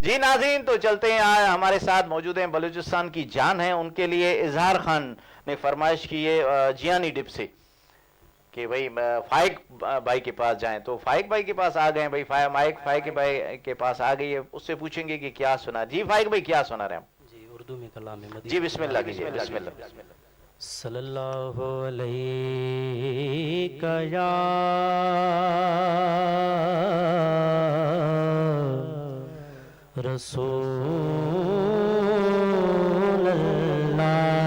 जी नाज़रीन, तो चलते हैं। आज हमारे साथ मौजूद हैं बलूचिस्तान की जान है, उनके लिए इजहार खान ने फरमाइश की है जियानी डिप से कि भाई फाइक भाई के पास जाएं। तो फाइक भाई के पास आ गए भाई। फाइक भाई के पास आ गई है, उससे पूछेंगे कि क्या सुना। जी फाइक भाई, क्या सुना रहे हैं हम? जी उर्दू में कलाम है। जी बिस्मिल्लाह कीजिए, बिस्मिल्लाह। सल्लल्लाहु अलैहि या रसूल अल्लाह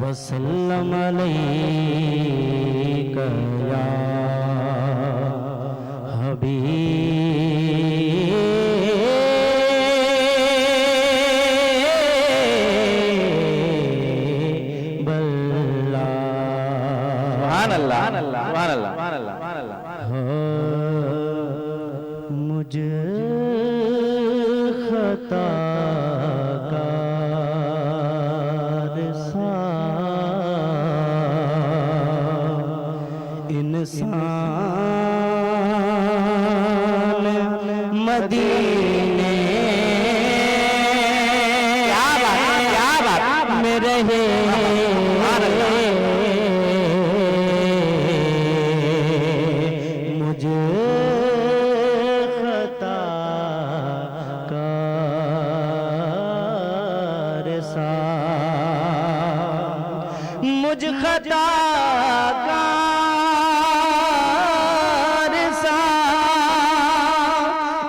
वसल्लम अलैका या हबीब अल्लाह। मुझे खता इंसान मदीने क्या बात में रहे मुझे खता कार सा मुझ खता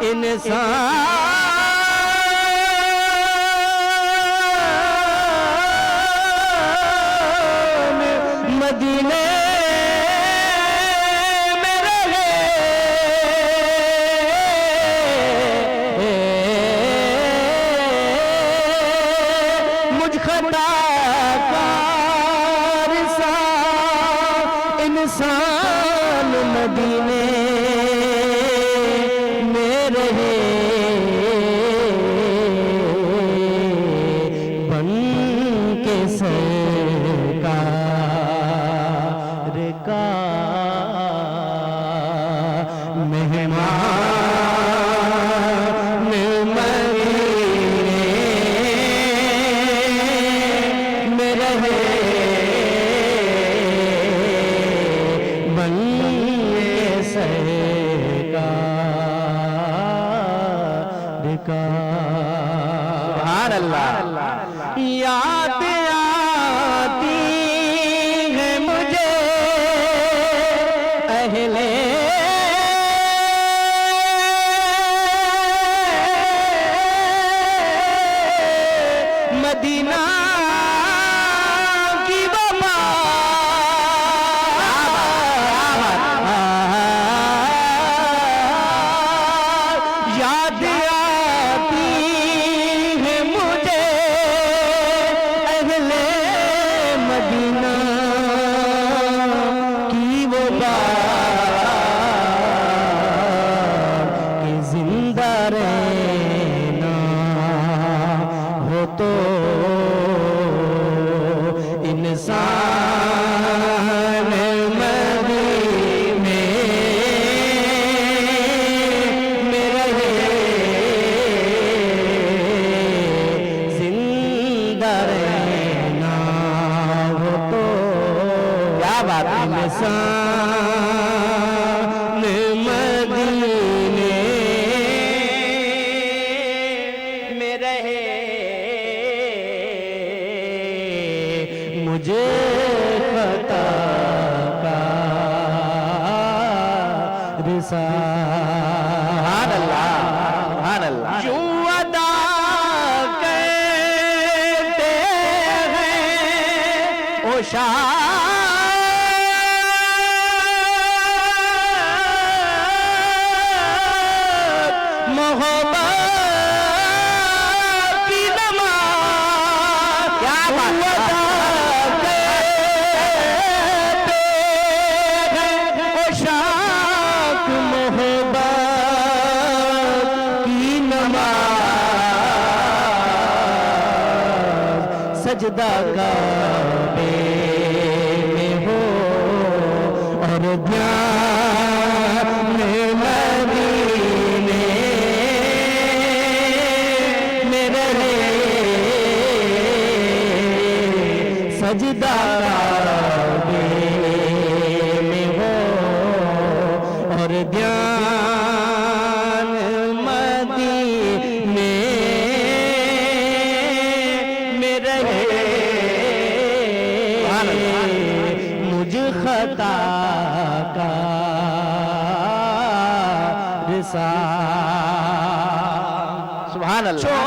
इंसान मदीने में रहे मुझ खताकार सा इंसान मदीने सुभान अल्लाह। याद आती है मुझे अहले मदीना की वफा याद तो इंसान मदीने में रहे जिंदा रहना हो तो क्या बात इंसान मदीने में रहे मुझे खता का रिसाल अल्लाह जो अदा करते हैं ओ शाह मोहब्बत की नमाज क्या बात सजदा काबे में हो और ध्यान में ध्यान मदीने में रहे, मुझ खता का रिसा सुभान अल्लाह।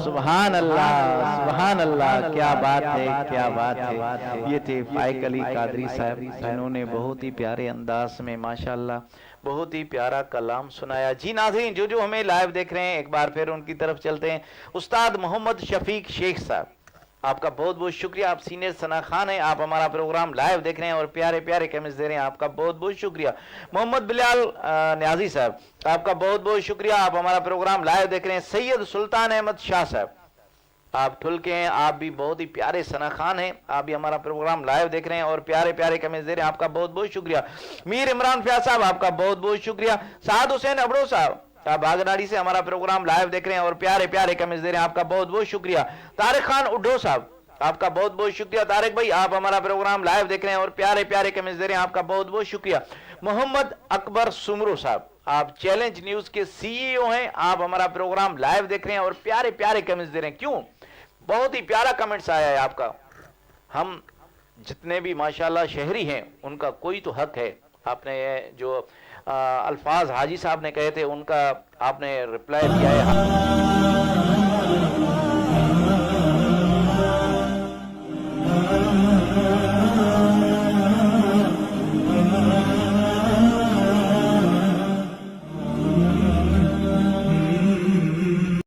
सुभान अल्लाह, सुभान अल्लाह। क्या बात है, क्या बात है। ये थे फाइक अली कादरी साहब, जिन्होंने बहुत ही प्यारे अंदाज में माशाअल्लाह बहुत ही प्यारा कलाम सुनाया। जी नाज़रीन, जो हमें लाइव देख रहे हैं, एक बार फिर उनकी तरफ चलते हैं। उस्ताद मोहम्मद शफीक शेख साहब, आपका बहुत बहुत शुक्रिया। आप सीनियर सना खान हैं, आप हमारा प्रोग्राम लाइव देख रहे हैं और प्यारे प्यारे कमेंट्स दे रहे हैं, आपका बहुत बहुत शुक्रिया। मोहम्मद बिलाल न्याजी साहब, आपका बहुत बहुत शुक्रिया, आप हमारा प्रोग्राम लाइव देख रहे हैं। सैयद सुल्तान अहमद शाह साहब, आप ठुल के हैं, आप भी बहुत ही प्यारे सना खान हैं, आप भी हमारा प्रोग्राम लाइव देख रहे हैं और प्यारे प्यारे कमेंट्स दे रहे हैं, आपका बहुत बहुत शुक्रिया। मीर इमरान फयाज साहब, आपका बहुत बहुत शुक्रिया। साद हुसैन अबड़ो साहब, आप बागनाड़ी से हमारा प्रोग्राम लाइव देख रहे हैं और प्यारे प्यारे कमेंट्स दे रहे हैं, आपका बहुत बहुत शुक्रिया। तारिक खान उड्डो साहब, आपका बहुत बहुत शुक्रिया। तारिक भाई, आप हमारा प्रोग्राम लाइव देख रहे हैं और प्यारे प्यारे कमेंट्स दे रहे हैं, आपका बहुत बहुत शुक्रिया। मोहम्मद अकबर सुमरू साहब, आप चैलेंज न्यूज के सीईओ हैं, आप हमारा प्रोग्राम लाइव देख रहे हैं और प्यारे प्यारे कमेंट्स दे रहे हैं। क्यों, बहुत ही प्यारा कमेंट्स आया है आपका। हम जितने भी माशाल्लाह शहरी हैं, उनका कोई तो हक है। आपने जो अल्फाज हाजी साहब ने कहे थे, उनका आपने रिप्लाई दिया है।